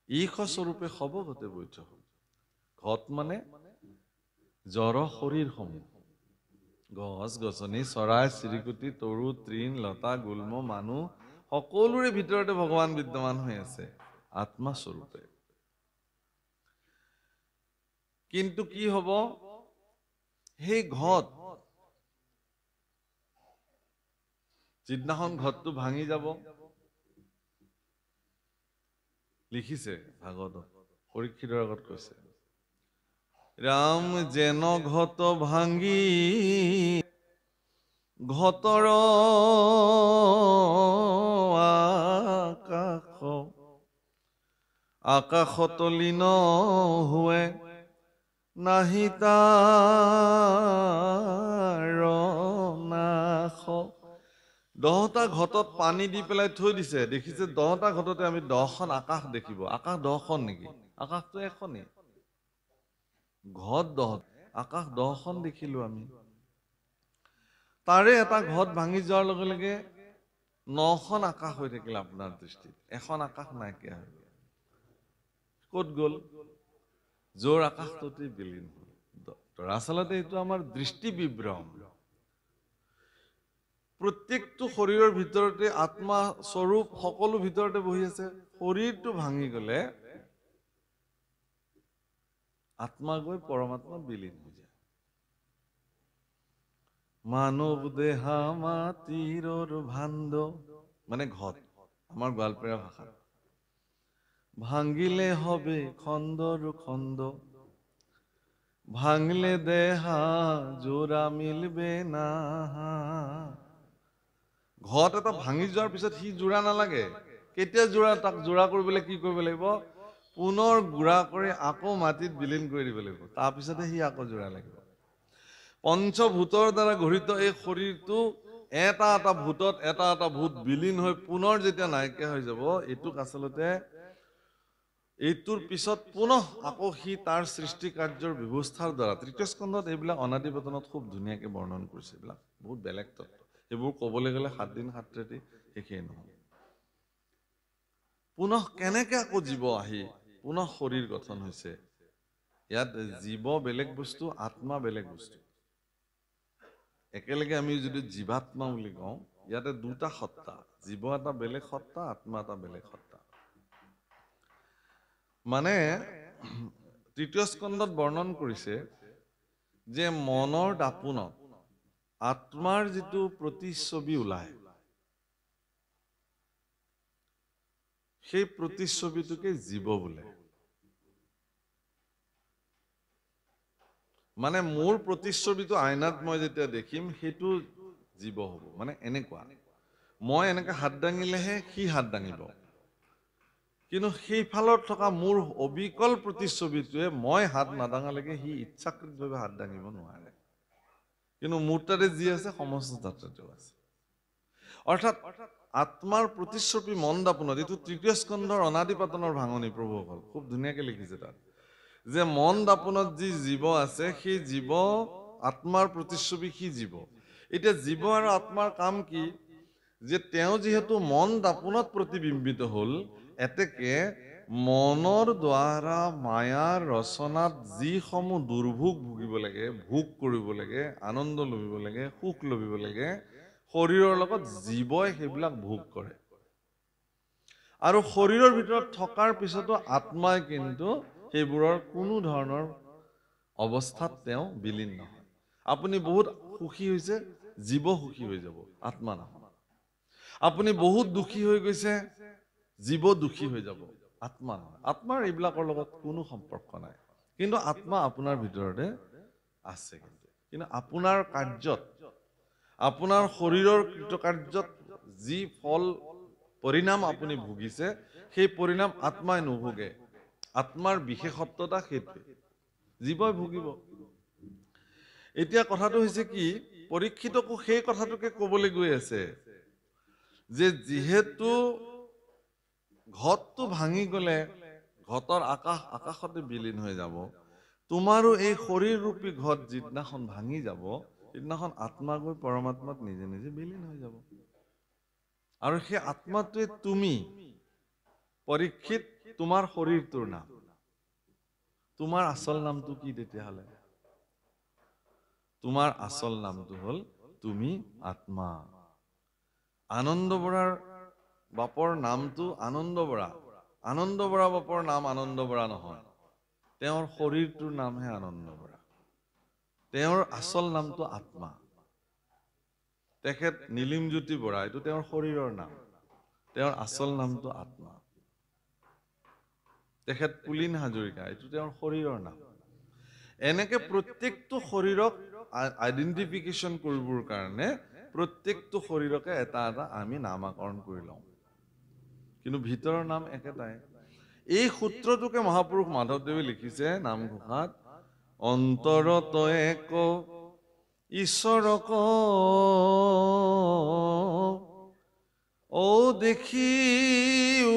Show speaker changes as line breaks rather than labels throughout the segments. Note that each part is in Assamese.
ঈশ স্বৰূপে সবগতে বৈঠ হ'ল। ঘট মানে জড় শৰীৰসমূহ, গছ গছনি, চৰাই চিৰিকটি, তৰু তৃণ লতা গুল্ম মানুহ সকলোৰে ভিতৰতে ভগৱান বিদ্যমান হৈ আছে আত্মা স্বৰূপে। কিন্তু কি হব, সেই ঘট যিদিনাখন ঘটটো ভাঙি যাব, লিখিছে ভাগৱতত, পৰীক্ষিতৰ আগত কৈছে, ৰাম যেন ঘট ভাঙি ঘটৰ আকাশ, আকাশত লীন হুৱে নাহি তাৰ নাশ। 10টা ঘটত পানী দি পেলাই থৈ দিছে, দেখিছে 10টা ঘটতে আমি 10খন আকাশ দেখিব। আকাশ 10খন নেকি? আকাশটো এখনেই, ঘট 10, আকাশ 10খন দেখিলো আমি। তাৰে এটা ঘট ভাঙি যোৱাৰ লগে লগে 9খন আকাশ হৈ থাকিল আপোনাৰ দৃষ্টিত, এখন আকাশ নাইকিয়া হৈ গ'ল। ক'ত গ'ল? যোৰ আকাশটোতে বিলীন হ'ল। দৰাচলতে এইটো আমাৰ দৃষ্টি বিভ্ৰম। প্ৰত্যেকটো শৰীৰৰ ভিতৰতে আত্মা স্বৰূপ সকলো ভিতৰতে বহি আছে। শৰীৰটো ভাঙি গলে আত্মা গৈ পৰমাত্মাত বিলীন হৈ যায়। মানৱ দেহা মাটিৰ ভাণ্ড মানে ঘট, আমাৰ গোৱালপৰীয়া ভাষাত। ভাঙিলে হবে খণ্ডৰ খণ্ড, ভাঙলে দেহা জোৰা মিলবে না। ঘট এটা ভাঙি যোৱাৰ পিছত সি জোৰা নালাগে। কেতিয়া জোৰা, তাক জোৰা কৰিবলৈ কি কৰিব লাগিব? পুনৰ গুড়া কৰি আকৌ মাটিত বিলীন কৰি দিব লাগিব, তাৰপিছতে সি আকৌ জোৰা লাগিব। পঞ্চভূতৰ দ্বাৰা গঠিত এই শৰীৰটো এটা এটা ভূতত এটা এটা ভূত বিলীন হৈ পুনৰ যেতিয়া নাইকিয়া হৈ যাব, এইটোক আচলতে এইটোৰ পিছত পুনঃ আকৌ সি তাৰ সৃষ্টি কাৰ্যৰ ব্যৱস্থাৰ দ্বাৰা, তৃতীয় স্কন্ধত এইবিলাক অনাদি পতনত খুব ধুনীয়াকে বৰ্ণন কৰিছে। এইবিলাক বহুত বেলেগ তত্ত্ব, এইবোৰ ক'বলৈ গ'লে 7 দিন 7 ৰাতি শেষেই নহয়। পুনঃ কেনেকে আকৌ জীৱ আহি পুনঃ শৰীৰ গঠন হৈছে। ইয়াত জীৱ বেলেগ বস্তু, আত্মা বেলেগ বস্তু। একেলগে আমি যদি জীৱাত্মা বুলি কওঁ, ইয়াতে দুটা সত্তা, জীৱ এটা বেলেগ সত্তা, আত্মা এটা বেলেগ সত্তা। মানে তৃতীয় স্কন্ধত বৰ্ণন কৰিছে যে মনৰ দাপোনত আত্মাৰ যিটো প্ৰতিচ্ছবি ওলায়, সেই প্ৰতিচ্ছবিটোকে জীৱ বোলে। মানে মোৰ প্ৰতিচ্ছবিটো আইনাত মই যেতিয়া দেখিম, সেইটো জীৱ হ'ব। মানে এনেকুৱা, মই এনেকে হাত দাঙিলেহে সি হাত দাঙিব, কিন্তু সেইফালত থকা মোৰ অবিকল প্ৰতিচ্ছবিটোৱে মই হাত নাদাঙালৈকে সি ইচ্ছাকৃতভাৱে হাত দাঙিব নোৱাৰে। কিন্তু মোৰ তাতে যি আছে সমস্ত যাত্ৰাতেও আছে। অৰ্থাৎ আত্মাৰ প্ৰতিচ্ছবি মন দাপোনত, এইটো তৃতীয় স্কন্ধৰ অনাদি পাতনৰ ভাঙনি প্ৰভুসকল খুব ধুনীয়াকে লিখিছে তাত, যে মন দাপোনত যি জীৱ আছে, সেই জীৱ আত্মাৰ প্ৰতিচ্ছবি, সি জীৱ। এতিয়া জীৱ আৰু আত্মাৰ কাম কি? যে তেওঁ যিহেতু মন দাপোনত প্ৰতিবিম্বিত হ'ল, এতেকে মনৰ দ্বাৰা মায়াৰ ৰচনাত যিসমূহ দুৰ্ভোগ ভুগিব লাগে, ভোগ কৰিব লাগে, আনন্দ লভিব লাগে, সুখ লভিব লাগে, শৰীৰৰ লগত জীৱই সেইবিলাক ভোগ কৰে। আৰু শৰীৰৰ ভিতৰত থকাৰ পিছতো আত্মাই কিন্তু সেইবোৰৰ কোনো ধৰণৰ অৱস্থাত তেওঁ বিলীন নহয়। আপুনি বহুত সুখী হৈছে, জীৱ সুখী হৈ যাব, আত্মা নহয়। আপুনি বহুত দুখী হৈ গৈছে, জীৱ দুখী হৈ যাব, আত্মা নহয়। আত্মাৰ এইবিলাকৰ লগত কোনো সম্পৰ্ক নাই, কিন্তু আত্মা আপোনাৰ ভিতৰতে আছে। কিন্তু আপোনাৰ কাৰ্যত, আপোনাৰ শৰীৰৰ কৃতকাৰ্যত যি ফল পৰিণাম আপুনি ভুগিছে, সেই পৰিণাম আত্মাই নুভুগে। আত্মাৰ বিশেষত্বতা সেইটোৱে, জীৱই ভুগিব। এতিয়া কথাটো হৈছে কি, পৰীক্ষিতকো সেই কথাটোকে কবলৈ গৈ আছে, যে যিহেতু ঘটটো ভাঙি গলে ঘটৰ আকাশ আকাশতে বিলীন হৈ যাব, তোমাৰো এই শৰীৰ ৰূপী ঘট যিদিনাখন ভাঙি যাব, সিদিনাখন আত্মা গৈ পৰমাত্মাত নিজে নিজে বিলীন হৈ যাব। আৰু সেই আত্মাটোৱে তুমি। পৰীক্ষিত তোমাৰ শৰীৰটোৰ নাম। তোমাৰ আচল নামটো কি তেতিয়াহ'লে? তোমাৰ আচল নামটো হ'ল তুমি আত্মা। আনন্দ বৰাৰ বাপৰ নামটো আনন্দ বৰা। আনন্দ বৰা বাপৰ নাম আনন্দ বৰা নহয়, তেওঁৰ শৰীৰটোৰ নামহে আনন্দ বৰা। তেওঁৰ আচল নামটো আত্মা। তেখেত নীলিমজ্যোতি বৰা, এইটো তেওঁৰ শৰীৰৰ নাম, তেওঁৰ আচল নামটো আত্মা। তেখেত পুলিন হাজৰিকা, এইটো তেওঁৰ শৰীৰৰ নাম। এনেকে প্ৰত্যেকটো শৰীৰক আইডেন্টিফিকেশ্যন কৰিবৰ কাৰণে প্ৰত্যেকটো শৰীৰকে এটা এটা আমি নামাকৰণ কৰি লওঁ, কিন্তু ভিতৰৰ নাম একেটাই। এই সূত্ৰটোকে মহাপুৰুষ মাধৱদেৱে লিখিছে নামঘোষাত, অন্তৰত এক ঈশ্বৰক ঔ দেখিও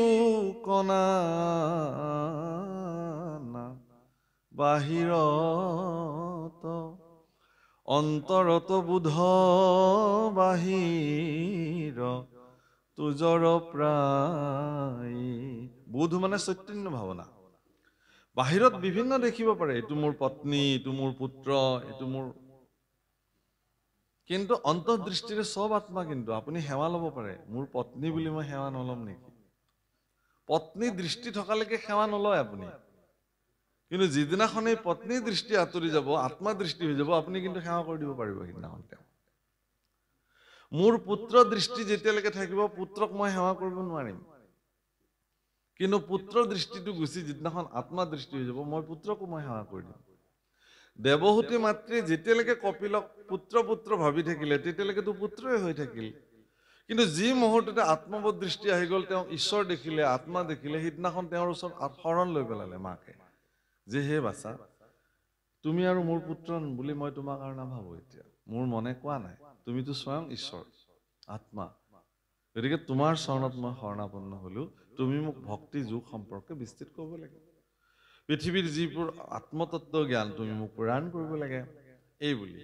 কণা বাহিৰত, অন্তৰত বুধ বাহিৰ তুজৰ প্ৰায়। বুধ মানে চৈতন্য ভাৱনা। বাহিৰত বিভিন্ন দেখিব পাৰে, এইটো মোৰ পত্নী, এইটো মোৰ পুত্ৰ, এইটো মোৰ, কিন্তু অন্তৰ্দৃষ্টিৰে চব আত্মা। কিন্তু আপুনি সেৱা ল'ব পাৰে, মোৰ পত্নী বুলি মই সেৱা নল'ম নেকি? পত্নী দৃষ্টি থকালৈকে সেৱা নলয় আপুনি, কিন্তু যিদিনাখন এই পত্নীৰ দৃষ্টি আঁতৰি যাব, আত্মা দৃষ্টি হৈ যাব, আপুনি কিন্তু সেৱা কৰি দিব পাৰিব সেইদিনাখন। মোৰ পুত্ৰ দৃষ্টি যেতিয়ালৈকে থাকিব, পুত্ৰক মই সেৱা কৰিব নোৱাৰিম, কিন্তু পুত্ৰৰ দৃষ্টিটো গুচি যিদিনাখন আত্মা দৃষ্টি হৈ যাব, মই পুত্ৰকো মই সেৱা কৰি দিম। দেৱহূতি মাতৃ যেতিয়ালৈকে কপিলক পুত্ৰ পুত্ৰ ভাবি থাকিলে, তেতিয়ালৈকেতো পুত্ৰই হৈ থাকিল, কিন্তু যি মুহূৰ্ততে আত্মবোধ দৃষ্টি আহি গ'ল, তেওঁ ঈশ্বৰ দেখিলে, আত্মা দেখিলে, সিদিনাখন তেওঁৰ ওচৰত শৰণ লৈ পেলালে মাকে, যে হে বাচা, তুমি আৰু মোৰ পুত্ৰ বুলি মই তোমাক আৰু নাভাবো। এতিয়া মোৰ মনে কোৱা নাই, তুমিতো স্বয়ং ঈশ্বৰ আত্মা, গতিকে তোমাৰ চৰণত মই শৰণাপন্ন হলো, তুমি মোক ভক্তি যোগ সম্পৰ্কে বিস্তৃত কৰিব লাগে, পৃথিৱীৰ যিবোৰ আত্মতত্ত্ব জ্ঞান তুমি মোক প্ৰদান কৰিব লাগে, এই বুলি।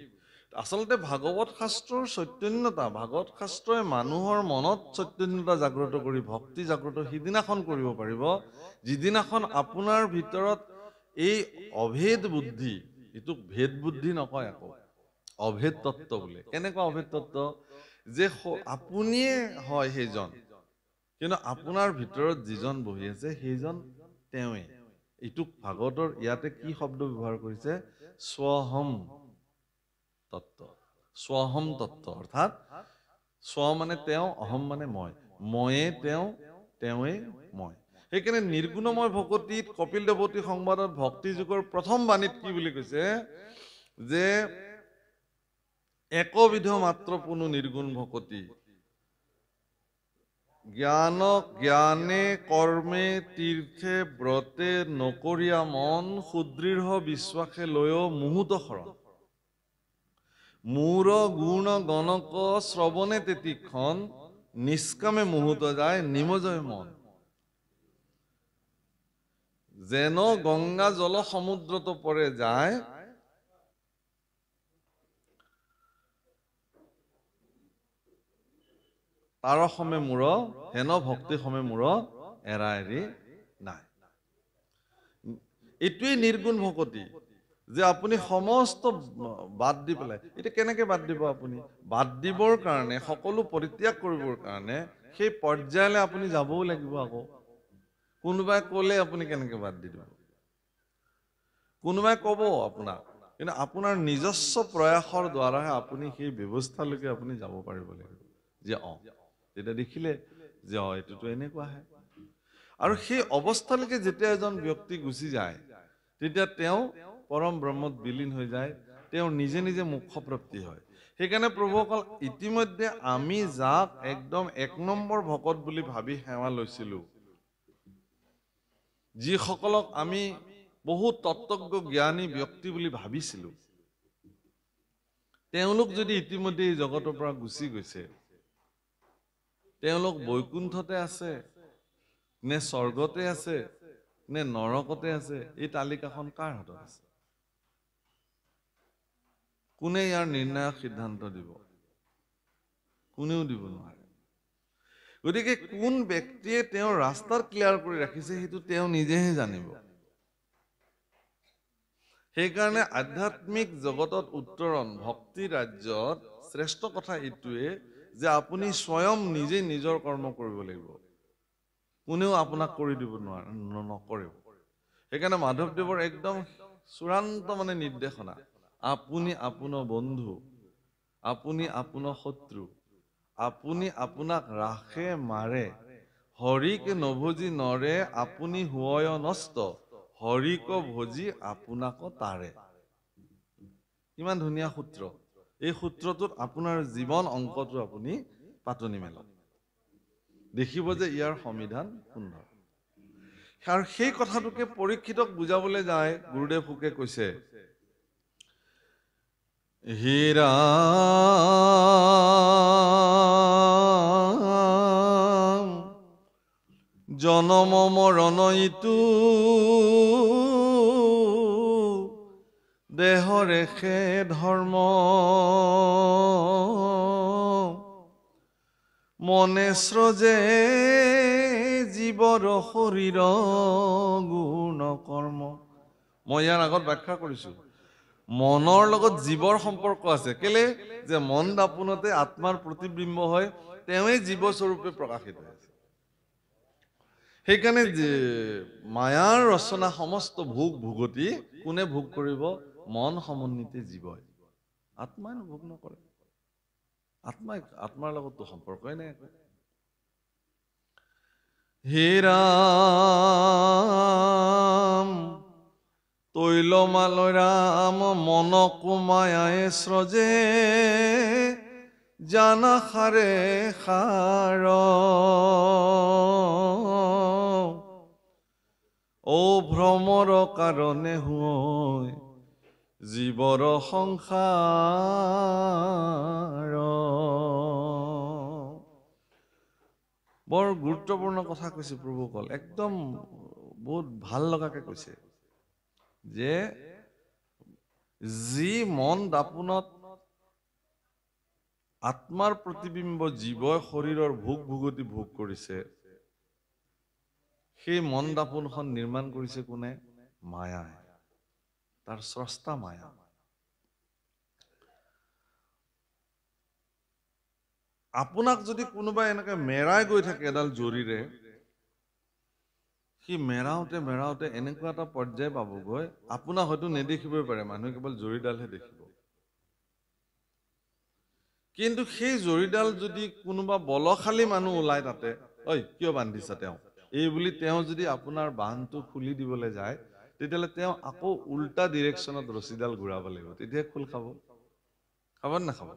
আচলতে ভাগৱত শাস্ত্ৰৰ চৈতন্যতা, ভাগৱত শাস্ত্ৰই মানুহৰ মনত চৈতন্যতা জাগ্ৰত কৰি ভক্তি জাগ্ৰত সিদিনাখন কৰিব পাৰিব, যিদিনাখন আপোনাৰ ভিতৰত এই অভেদ বুদ্ধি, এইটোক ভেদ বুদ্ধি নকয় আকৌ, অভেদ তত্ত্ব বোলে। কেনেকুৱা অভেদ তত্ত্ব? যে আপুনিয়ে হয় সেইজন, কিন্তু আপোনাৰ ভিতৰত যিজন বহি আছে সেইজন তেওঁৱে। এইটোক ভাগৱতৰ ইয়াতে কি শব্দ ব্যৱহাৰ কৰিছে? স্বহম তত্ত্ব। স্বহম তত্ত্ব অৰ্থাৎ স্ব মানে তেওঁ, অহম মানে মই, ময়ে তেওঁ, তেওঁৱে মই। সেইকাৰণে নিৰ্গুণময় ভকতিত কপিল দেৱতী সংবাদত ভক্তি যুগৰ প্ৰথম বাণীত কি বুলি কৈছে? যে একবিধ মাত্ৰ পুনু নিৰ্গুণ ভকতি, জ্ঞানে কৰ্মে তীৰ্থে ব্ৰতে নকৰিয়া মন, সুদৃঢ় বিশ্বাসে লৈও মুহূৰ্ত শৰণ, মূৰ গুণ গণক শ্ৰৱণে তেতিক্ষণ, নিষ্কামে মুহূৰ্ত যায় নিমজয় মন। যেন গংগা জল সমুদ্ৰত পৰে যায়, তাৰ সমে মূৰ হেন ভক্তি সমে মূৰ এৰা এৰি নাই। এইটোৱেই নিৰ্গুণ ভকতি, যে আপুনি সমস্ত বাদ দি পেলাই। এতিয়া কেনেকে বাদ দিব? আপুনি বাদ দিবৰ কাৰণে, সকলো পৰিত্যাগ কৰিবৰ কাৰণে সেই পৰ্যায়লৈ আপুনি যাবও লাগিব। আকৌ কোনোবাই কলে আপুনি কেনেকে বাদ দি দিব? কোনোবাই কব আপোনাক, কিন্তু আপোনাৰ নিজস্ব প্ৰয়াসৰ দ্বাৰাহে আপুনি সেই ব্যৱস্থালৈকে আপুনি যাব পাৰিব লাগিব, যে তেতিয়া দেখিলে যে এইটোতো এনেকুৱাহে। আৰু সেই অৱস্থালৈকে যেতিয়া এজন ব্যক্তি গুচি যায়, তেতিয়া তেওঁ পৰম ব্ৰহ্মত বিলীন হৈ যায়, তেওঁ নিজে নিজে মোক্ষপ্ৰাপ্তি হয়। সেইকাৰণে প্ৰভুসকল, ইতিমধ্যে আমি যাক একদম ১ নম্বৰ ভকত বুলি ভাবি সেৱা লৈছিলো, যিসকলক আমি বহুত তত্ত্বজ্ঞ জ্ঞানী ব্যক্তি বুলি ভাবিছিলো, তেওঁলোক যদি ইতিমধ্যে এই জগতৰ পৰা গুচি গৈছে, তেওঁলোক বৈকুণ্ঠতে আছে নে স্বৰ্গতে আছে নে নৰকতে আছে, এই তালিকাখন কাৰ হাতত আছে? কোনে ইয়াৰ নিৰ্ণায়ক সিদ্ধান্ত দিব? কোনেও দিব নোৱাৰে। গতিকে কোন ব্যক্তিয়ে তেওঁৰ ৰাস্তাত ক্লিয়াৰ কৰি ৰাখিছে সেইটো তেওঁ নিজেহে জানিব। সেইকাৰণে আধ্যাত্মিক জগতত উত্তৰণ ভক্তি ৰাজ্যত শ্ৰেষ্ঠ কথা এইটোৱে যে আপুনি স্বয়ং নিজে নিজৰ কৰ্ম কৰিব লাগিব, কোনেও আপোনাক কৰি দিব নকৰেও। সেইকাৰণে মাধৱদেৱৰ একদম চূড়ান্ত মানে নিৰ্দেশনা, আপুনি আপোনাৰ বন্ধু, আপুনি আপোনাৰ শত্ৰু, আপুনি আপোনাক ৰাখে মাৰে, হৰিকে নভজি নৰে, আপুনি হুয় নষ্ট, হৰিক ভজি আপোনাক তাৰে। কিমান ধুনীয়া সূত্ৰ। এই সূত্ৰটোত আপোনাৰ জীৱন অংকটো আপুনি পাতনি মেলক, দেখিব যে ইয়াৰ সংবিধান সুন্দৰ। আৰু সেই কথাটোকে পৰীক্ষিতক বুজাবলৈ যায় গুৰুদেৱ ফুকে কৈছে, হীৰা জনম মৰণ ইটো দেহৰে সে ধৰ্ম, মনে স্ৰজে জীৱৰ শৰীৰ গুণ কৰ্ম। মই ইয়াৰ আগত ব্যাখ্যা কৰিছো, মনৰ লগত জীৱৰ সম্পৰ্ক আছে। কেলে যে মন দাপোনতে আত্মাৰ প্ৰতিবিম্ব হয়, তেওঁৱে জীৱস্বৰূপে প্ৰকাশিত হৈছে। সেইকাৰণে মায়াৰ ৰচনা সমস্ত ভোগ ভোগতি কোনে ভোগ কৰিব? মন সমন্বিতে জীৱই, আত্মাই ভোগ নকৰে। আত্মাৰ লগততো সম্পৰ্কই নাই একো। হে ৰাম তৈলমালৈ ৰাম মন কুমায়ায়ে স্ৰজে, জানা সাৰে সাৰ, ও ভ্ৰমৰ কাৰণে হয় জীৱৰ সংসাৰ। বৰ গুৰুত্বপূৰ্ণ কথা কৈছে প্ৰভুসকল, একদম বহুত ভাল লগাকে কৈছে যে যি মন দাপোনত আত্মাৰ প্ৰতিবিম্ব জীৱই শৰীৰৰ ভোগ ভোগতি ভোগ কৰিছে, সেই মন দাপোনখন নিৰ্মাণ কৰিছে কোনে? মায়াই, তাৰ স্ৰষ্টা মায়া। আপোনাক যদি কোনোবাই এনেকে মেৰাই গৈ থাকে এডাল জৰিৰে, সি মেৰাওতে মেৰাওতে এনেকুৱা এটা পৰ্যায় পাবগৈ, আপোনাক হয়তো নেদেখিবই পাৰে, মানুহে কেৱল জৰিডালহে দেখিব। কিন্তু সেই জৰিডাল যদি কোনোবা বলশালী মানুহ ওলাই তাতে, ঐ কিয় বান্ধিছা তেওঁ, এই বুলি তেওঁ যদি আপোনাৰ বান্ধটো খুলি দিবলৈ যায়, তেতিয়াহ'লে তেওঁ আকৌ উল্টা ডিৰেকশ্যনত ৰছীডাল ঘূৰাব লাগিব, তেতিয়া খোল খাব। খাব নে নাখাব?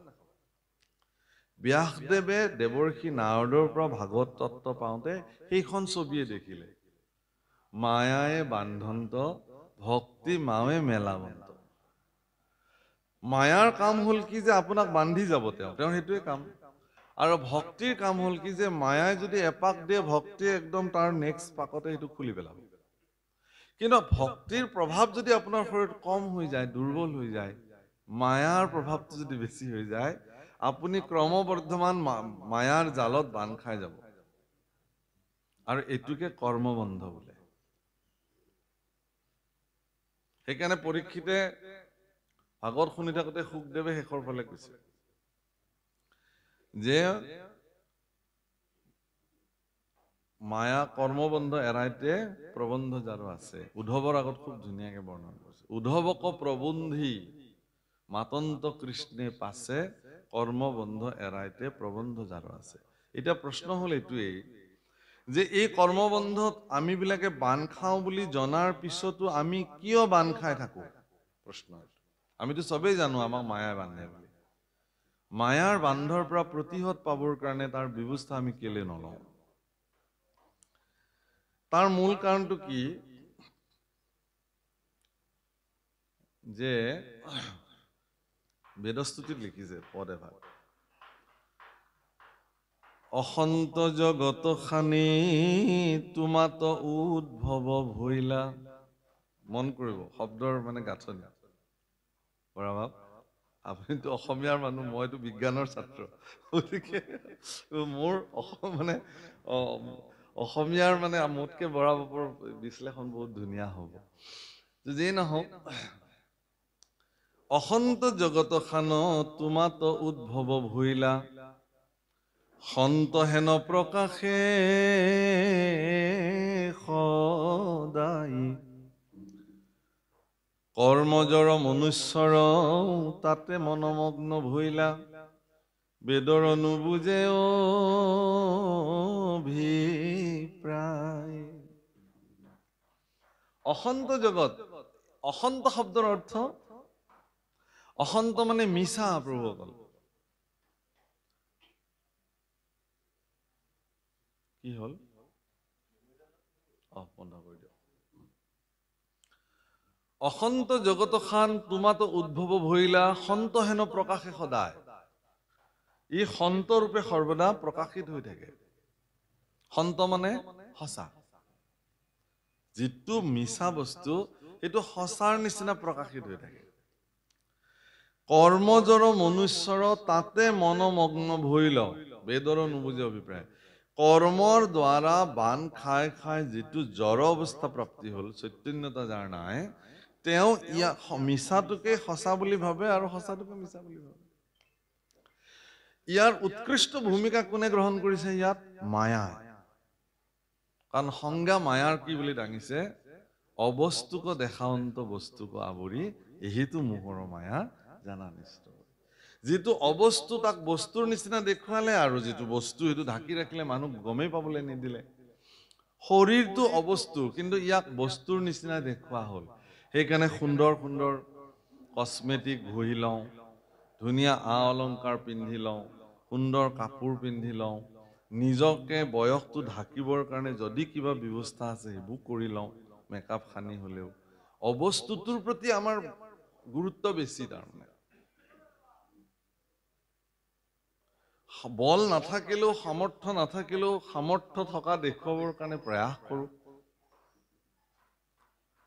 ব্যাসদেৱে দেৱৰ্ষি নাৰদৰ পৰা ভাগৱত তত্ত্ব পাওঁতে সেইখন ছবিয়ে দেখিলে, মায়ায়ে বান্ধন্ত ভক্তি মাৱে মেলাবন্ত। মায়াৰ কাম হ'ল কি যে আপোনাক বান্ধি যাব, তেওঁৰ সেইটোৱে কাম। আৰু ভক্তিৰ কাম হ'ল কি যে মায়াই যদি এপাক দিয়ে, ভক্তিয়ে একদম তাৰ নেক্সট পাকতে সেইটো খুলি পেলাব। কিন্তু ভক্তিৰ প্ৰভাৱ যদি আপোনাৰ শৰীৰত কম হৈ যায়, দুৰ্বল হৈ যায়, মায়াৰ প্ৰভাৱটো যদি বেছি হৈ যায়, আপুনি ক্ৰমবৰ্ধমান মায়াৰ জালত বান্ধ খাই যাব। আৰু এইটোকে কৰ্মবন্ধ বোলে। সেইকাৰণে পৰীক্ষিতে ভাগৱত শুনি থাকোতে শুকদেৱে শেষৰ ফালে কৈছে যে মায়া কৰ্মবন্ধ এৰাইতে প্ৰবন্ধ যাৰো আছে। উদ্ধৱৰ আগত খুব ধুনীয়াকে বৰ্ণনা কৰিছে, উদ্ধৱক প্ৰবন্ধি মাতন্ত কৃষ্ণে পাছে, কৰ্মবন্ধ এৰাইতে প্ৰবন্ধ যাৰো আছে। এতিয়া প্ৰশ্ন হ'ল এইটোৱেই যে এই কৰ্মবন্ধত আমি বিলাকে বান্ধ খাওঁ বুলি জনাৰ পিছতো আমি কিয় বান্ধ খাই থাকো? প্ৰশ্ন। আমিতো চবেই জানো আমাক মায়াই বান্ধে বুলি। মায়াৰ বান্ধৰ পৰা প্ৰতিহত পাবৰ কাৰণে তাৰ ব্যৱস্থা আমি কেলে নলওঁ? তাৰ মূল কাৰণটো কি যে বেদস্তুতিত লিখিছে পদ এভাগ, অসন্ত জগত খানি তোমাত উদ্ভৱ ভৈলা। মন কৰিব শব্দৰ মানে গাঁথনি। আপুনিতো অসমীয়াৰ মানুহ, মইতো বিজ্ঞানৰ ছাত্ৰ, গতিকে মোৰ মানে অসমীয়াৰ মানে মোতকে বৰাবৰ বিশ্লেষণ বহুত ধুনীয়া হ'ব। যেই নহওক, অসন্ত জগত খান তোমাত উদ্ভৱ ভৈলা, সন্ত হেন প্ৰকাশে সদায়, কৰ্মজৰ মনুষ্যৰ তাতে মনমগ্ন ভৈলা, বেদৰ নুবুজে অভিপ্ৰায়। অসন্ত জগত, অসন্ত শব্দৰ অৰ্থ, অসন্ত মানে মিছা প্ৰভুসকল। কি হল? বন্ধ কৰি দিয়ক। অসন্ত জগত খান তোমাতো উদ্ভৱ ভৈলা, সন্ত হেন প্ৰকাশে সদায়। ই সন্ত ৰূপে সৰ্বদা প্ৰকাশিত হৈ থাকে। সন্ত মানে সঁচা, যিটো মিছা বস্তু সেইটো সঁচাৰ নিচিনা প্ৰকাশিত হৈ থাকে। কৰ্মজৰ মনুষ্যৰ তাতে মনমগ্ন ভৈল, বেদৰ নুবুজে অভিপ্ৰায়। কৰ্মৰ দ্বাৰা বান খাই খাই যিটো জড় অৱস্থা প্ৰাপ্তি হ'ল, চৈতন্যতা যাৰ নাই, তেওঁ ইয়াক মিছাটোকে সঁচা বুলি ভাবে আৰু সঁচাটোকে মিছা বুলি ভাবে। ইয়াৰ উৎকৃষ্ট ভূমিকা কোনে গ্ৰহণ কৰিছে? ইয়াত মায়া। কাৰণ সংজ্ঞা মায়াৰ কি বুলি দাঙিছে? অবস্তুক দেখাৱন্ত বস্তুক আৱৰি, এহিতো মোহৰ মায়া জানা নিষ্ঠ। যিটো অবস্তু তাক বস্তুৰ নিচিনা দেখুৱালে, আৰু যিটো বস্তু সেইটো ঢাকি ৰাখিলে, মানুহ গমেই পাবলৈ নিদিলে। শৰীৰটো অবস্তু, কিন্তু ইয়াক বস্তুৰ নিচিনা দেখুওৱা হ'ল। সেইকাৰণে সুন্দৰ সুন্দৰ কচমেটিক ঘঁহি লওঁ, ধুনীয়া আ অলংকাৰ পিন্ধি লওঁ, সুন্দৰ কাপোৰ পিন্ধি লওঁ, নিজকে বয়সটো ঢাকিবৰ কাৰণে যদি কিবা ব্যৱস্থা আছে সেইবোৰ কৰি লওঁ, মেকআপ সানি হলেও। অবস্তুটোৰ প্ৰতি আমাৰ গুৰুত্ব বেছি। তাৰমানে বল নাথাকিলেও, সামৰ্থ্য নাথাকিলেও, সামৰ্থ্য থকা দেখুৱাবৰ কাৰণে প্ৰয়াস কৰোঁ।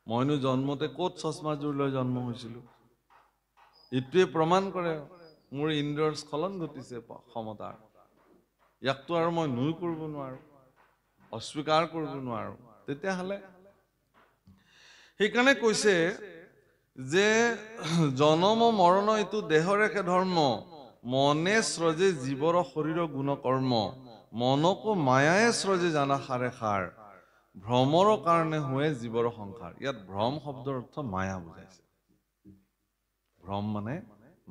মইনো জন্মতে ক'ত চশমাযোৰ লৈ জন্ম হৈছিলো? এইটোৱে প্ৰমাণ কৰে মোৰ ইন্দ্ৰিয়ৰ স্খলন ঘটিছে ক্ষমতাৰ। ইয়াকতো আৰু মই নুই কৰিব নোৱাৰো, অস্বীকাৰ কৰিব নোৱাৰো। তেতিয়াহ'লে সেইকাৰণে কৈছে যে জনম মৰণ এইটো দেহৰ একে ধৰ্ম, মনে স্ৰজে জীৱৰ শৰীৰ গুণ কৰ্ম, মনকো মায়ায়ে স্ৰজে জানা সাৰে সাৰ, ভ্ৰমৰ কাৰণে হোৱে জীৱৰ সংসাৰ। ইয়াত ভ্ৰম শব্দৰ অৰ্থ মায়া বুজাইছে। ভ্ৰম মানে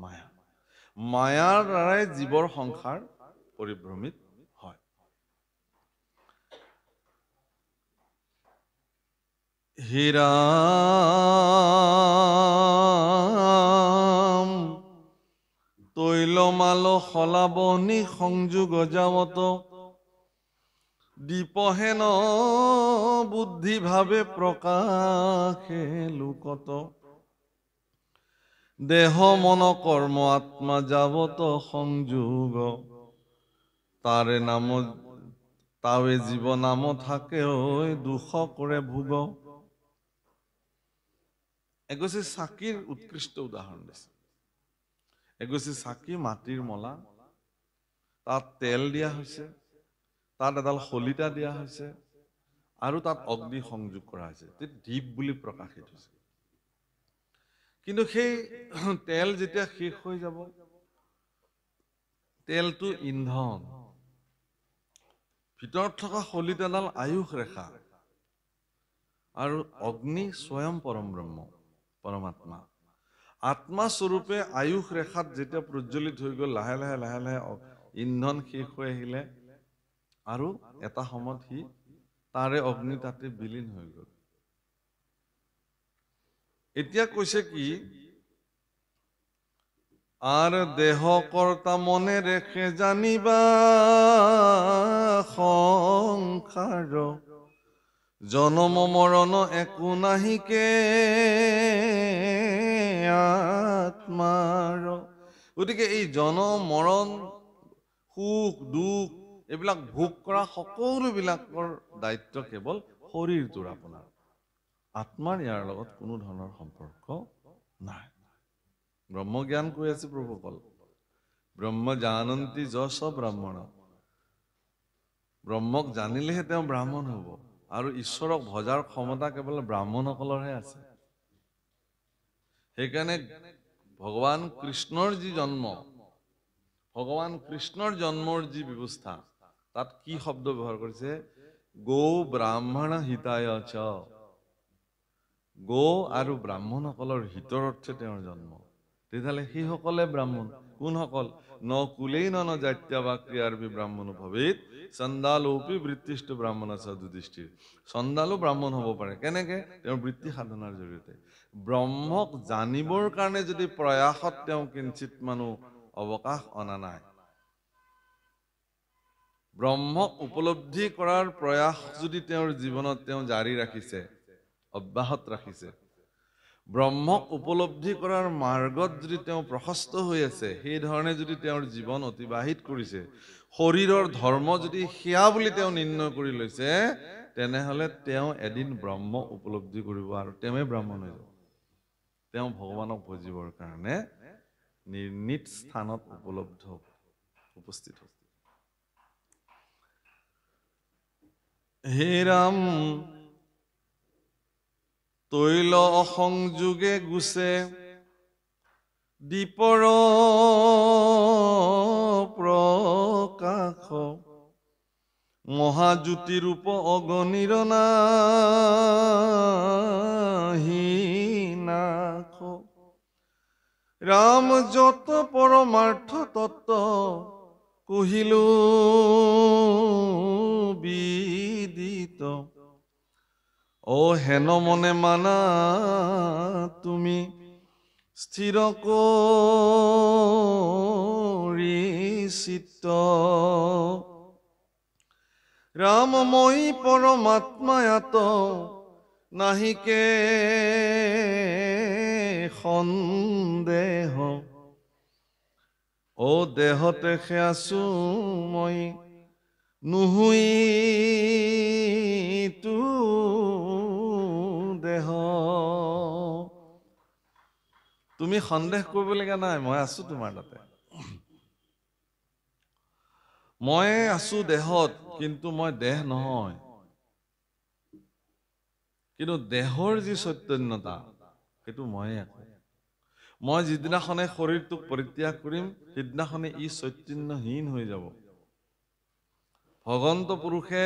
মায়া। মায়াৰ দ্বাৰাই জীৱৰ সংসাৰ পৰিভ্ৰমিত হয়। হীৰাম তৈলমাল সলাবনি সংযোগ যাৱত, দীপহেন বুদ্ধি ভাবে প্ৰকাশে লোকত, দেহ মন কৰ্ম আত্মা যাৱত সংযোগ, তাৰে নাম তাৱে জীৱ নাম থাকে দুখ কৰে ভোগ। এগছি চাকিৰ উৎকৃষ্ট উদাহৰণ দিছে। এগছি চাকি মাটিৰ মলা, তাত তেল দিয়া হৈছে, তাত এডাল শলিতা দিয়া হৈছে, আৰু তাত অগ্নি সংযোগ কৰা হৈছে। দীপ বুলি প্ৰকাশিত হৈছে। কিন্তু সেই তেল যেতিয়া শেষ হৈ যাব, তেলটো ইন্ধন, ভিতৰত থকা শলিতাডাল আয়ুস ৰেখা, আৰু অগ্নি স্বয়ং পৰম ব্ৰহ্ম, পৰমাত্মা। আত্মা স্বৰূপে আয়ুস ৰেখাত যেতিয়া প্ৰজ্বলিত হৈ গ'ল, লাহে লাহে লাহে লাহে ইন্ধন শেষ হৈ আহিলে, আৰু এটা সময়ত সি তাৰে অগ্নি তাতে বিলীন হৈ গ'ল। এতিয়া কৈছে কি? আর দেহ কর্তা মনে রেখে জানিবা সংসার, জনম মরণ একো নাহিকে আত্মার। গতিকে এই জনম মৰণ, সুখ দুখ এইবিলাক ভোগ কৰা সকলোবিলাকৰ দায়িত্ব কেৱল শৰীৰটোৰ। আপোনাৰ আত্মাৰ ইয়াৰ লগত কোনো ধৰণৰ সম্পৰ্ক নাই। ব্ৰহ্মজ্ঞান কৈ আছে প্ৰভুসকল। ব্ৰহ্ম জানন্তি যশ ব্ৰাহ্মণ। ব্ৰহ্মক জানিলেহে তেওঁ ব্ৰাহ্মণ হ'ব। আৰু ঈশ্বৰক ভজাৰ ক্ষমতা কেৱল ব্ৰাহ্মণসকলৰহে আছে। সেইকাৰণে ভগৱান কৃষ্ণৰ যি জন্ম, ভগৱান কৃষ্ণৰ জন্মৰ যি ব্যৱস্থা, তাত কি শব্দ ব্যৱহাৰ কৰিছে? গৌ ব্ৰাহ্মণ হিতায় চ। গৌ আৰু ব্ৰাহ্মণসকলৰ হিতৰ অৰ্থে তেওঁৰ জন্ম। তেতিয়াহ'লে সেইসকলে ব্ৰাহ্মণ। কোনসকল? ন কুলেই ন জাত্যা বা ক্ৰিয়াৰবি ব্ৰাহ্মণ ভৱেত চণ্ডালোপি বৃত্তিষ্ঠ ব্ৰাহ্মণ আছে যুধিষ্ঠিৰ। চণ্ডালো ব্ৰাহ্মণ হ'ব পাৰে। কেনেকে? তেওঁৰ বৃত্তি সাধনাৰ জৰিয়তে। ব্ৰহ্মক জানিবৰ কাৰণে যদি প্ৰয়াসত তেওঁ কিঞ্চিত মানুহ অৱকাশ অনা নাই, ব্ৰহ্মক উপলব্ধি কৰাৰ প্ৰয়াস যদি তেওঁৰ জীৱনত তেওঁ জাৰি ৰাখিছে, অব্যাহত ৰাখিছে, ব্ৰহ্মক উপলব্ধি কৰাৰ মাৰ্গত যদি তেওঁ প্ৰশস্ত হৈ আছে, সেই ধৰণে যদি তেওঁৰ জীৱন অতিবাহিত কৰিছে, শৰীৰৰ ধৰ্ম যদি সেয়া বুলি তেওঁ নিৰ্ণয় কৰি লৈছে, তেনেহলে তেওঁ এদিন ব্ৰহ্ম উপলব্ধি কৰিব আৰু তেওঁৱে ব্ৰাহ্মণ হৈ যাব। তেওঁ ভগৱানক ভজিবৰ কাৰণে নিৰ্ণীত স্থানত উপস্থিত হ'ব। হে ৰাম তৈল অসংযোগে গুছে দীপৰ প্ৰকাশ মহাজ্যোতিৰূপ অগণিৰ নাশ। ৰাম যত পৰমাৰ্থ তত্ত্ব কহিলো বিদিত, অ হেন মনে মানা তুমি স্থিৰ কৰি চিত্ত। ৰামময়ী পৰমাত্মায়াত নাহিকে সন্দেহ, অ দেহতে আছো মই নুহুই তু দেহ। তুমি সন্দেহ কৰিবলগীয়া নাই, মই আছো তোমাৰ তাতে। মই আছো দেহত, কিন্তু মই দেহ নহয়। কিন্তু দেহৰ যি চৈতন্যতা, সেইটো ময়ে আকৌ। মই যিদিনাখনে শৰীৰটোক পৰিত্যাগ কৰিম, সিদিনাখনে ই চৈতন্যহীন হৈ যাব। ভগৱন্ত পুৰুষে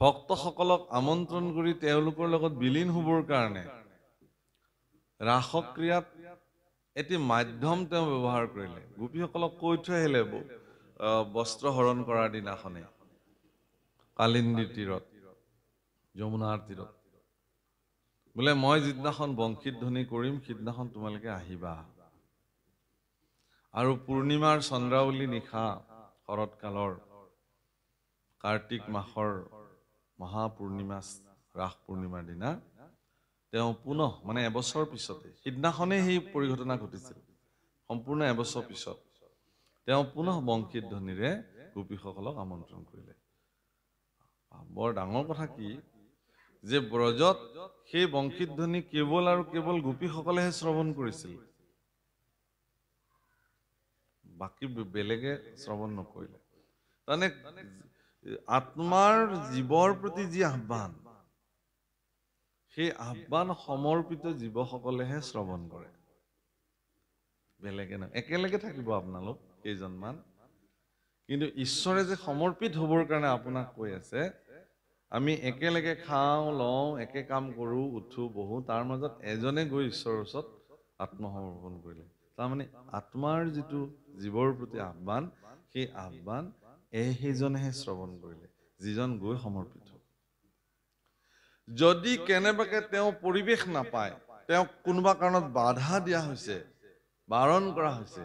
ভক্তসকলক আমন্ত্ৰণ কৰি তেওঁলোকৰ লগত বিলীন হ'বৰ কাৰণে ৰাসক্ৰিয়াত এটি মাধ্যম তেওঁ ব্যৱহাৰ কৰিলে। গোপীসকলক কৈ থৈ আহিলে বস্ত্ৰ হৰণ কৰাৰ দিনাখনে কালিন্দী তীৰত, যমুনাৰ তীৰত, বোলে মই যিদিনাখন বংশীত ধ্বনি কৰিম সিদিনাখন তোমালোকে আহিবা। আৰু পূৰ্ণিমাৰ চন্দ্ৰাৱলী নিশা, শৰৎকালৰ কাৰ্তিক মাহৰ মহাপূৰ্ণিমা, ৰাস পূৰ্ণিমাৰ দিনা তেওঁ পুনঃ, মানে এবছৰ পিছতে, সিদিনাখনেই সেই পৰিঘটনা ঘটিছিল, সম্পূৰ্ণ এবছৰ পিছত তেওঁ পুনঃ বংশীত ধ্বনিৰে গোপীসকলক আমন্ত্ৰণ কৰিলে। বৰ ডাঙৰ কথা কি যে ব্ৰজত সেই বংশীত ধ্বনি কেৱল আৰু কেৱল গোপীসকলেহে শ্ৰৱণ কৰিছিল, বাকী বেলেগে শ্ৰৱণ নকৰিলে। তাৰমানে আত্মাৰ জীৱৰ প্ৰতি যি আহ্বান, সেই আহ্বান সমৰ্পিত জীৱসকলেহে শ্ৰৱণ কৰে, বেলেগে নহয়। একেলগে থাকিব আপোনালোক কেইজনমান, কিন্তু ঈশ্বৰে যে সমৰ্পিত হ'বৰ কাৰণে আপোনাক কৈ আছে, আমি একেলগে খাওঁ লওঁ, একে কাম কৰোঁ, উঠো বহো, তাৰ মাজত এজনে গৈ ঈশ্বৰৰ ওচৰত আত্মসমৰ্পণ কৰিলে। তাৰমানে আত্মাৰ যিটো জীৱৰ প্ৰতি আহ্বান, সেই আহ্বান সেইজনেহে শ্ৰৱণ কৰিলে, যিজন গৈ সমৰ্পিত। যদি কেনেবাকে তেওঁ পৰিৱেশ নাপায়, তেওঁক কোনোবা কাৰণত বাধা দিয়া হৈছে, বাৰণ কৰা হৈছে,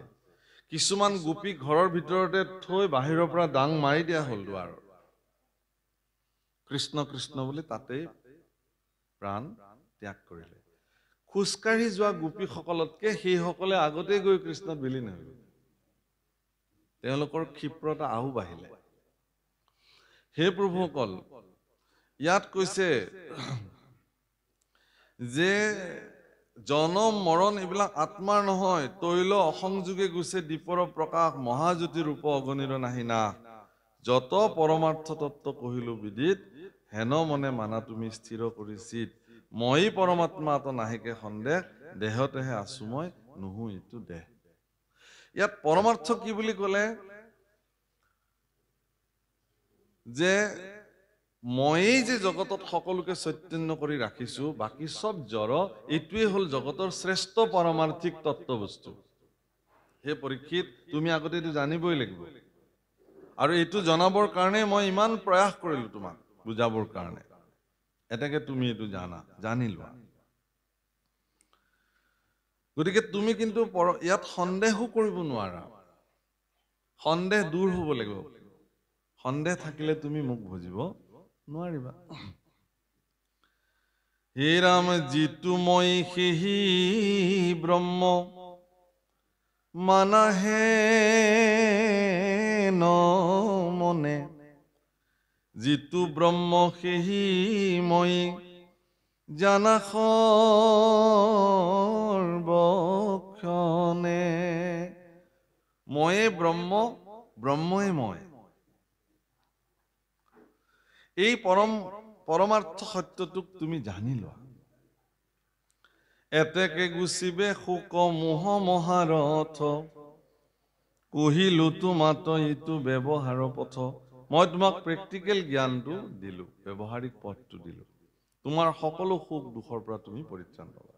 কিছুমান গোপীক ঘৰৰ ভিতৰতে থৈ বাহিৰৰ পৰা দাং মাৰি দিয়া হ'ল দুৱাৰৰ, কৃষ্ণ কৃষ্ণ বুলি তাতেই প্ৰাণ ত্যাগ কৰিলে। খোজকাঢ়ি যোৱা গোপীসকলতকে সেইসকলে আগতেই গৈ কৃষ্ণত বিলীন হৈ গ'ল। তেওঁলোকৰ ক্ষিপ্ৰতা আৰু বাঢ়িলে। হে প্ৰভুসকল, ইয়াত কৈছে যে জনম মৰণ এইবিলাক আত্মাৰ নহয়, তৈল অসংযোগে গুছে দীপৰ প্ৰকাশ, মহাজ্যোতি ৰূপ অগণিত নাহি নাশ। যত পৰমাৰ্থ তত্ত্ব কহিলো বিদিত, হেন মনে মানা তুমি স্থিৰ কৰি চিত। মই পৰমাত্মা তো নাহিকে সন্দেহ, দেহতেহে আছো মই, নহো এইটো দেহ। ইয়াত পৰমাৰ্থ কি বুলি ক'লে, যে ময়েই যে জগতত সকলোকে চৈতন্য কৰি ৰাখিছো, বাকী সব জড়, এইটোৱে হ'ল জগতৰ শ্ৰেষ্ঠ পাৰমাৰ্থিক তত্ত্ববস্তু। সেই পৰীক্ষিত তুমি আগতে এইটো জানিবই লাগিব, আৰু এইটো জনাবৰ কাৰণে মই ইমান প্ৰয়াস কৰিলো তোমাক বুজাবৰ কাৰণে। এতেকে তুমি এইটো জানি লোৱা। গতিকে তুমি কিন্তু ইয়াত সন্দেহো কৰিব নোৱাৰা, সন্দেহ দূৰ হ'ব লাগিব। সন্দেহ থাকিলে তুমি মোক বুজিব নোৱাৰিবা। হে ৰাম যিটো মই সেহি ব্ৰহ্ম, মানাহে ন মনে। যিটো ব্ৰহ্ম সেহি মই, জানা সৰ্বক্ষণে। ময়ে ব্ৰহ্ম, ব্ৰহ্মই মই। এই পৰমাৰ্থ সত্যটোক তুমি জানি লোৱা। এতেকে গুচিবে শোক মোহ মহাৰথ, কহিলো তোমাত ইটো ব্যৱহাৰ পথ। মই তোমাক প্ৰেক্টিকেল জ্ঞানটো দিলো, ব্যৱহাৰিক পথটো দিলো। তোমাৰ সকলো সুখ দুখৰ পৰা তুমি পৰিত্ৰাণ পাবা।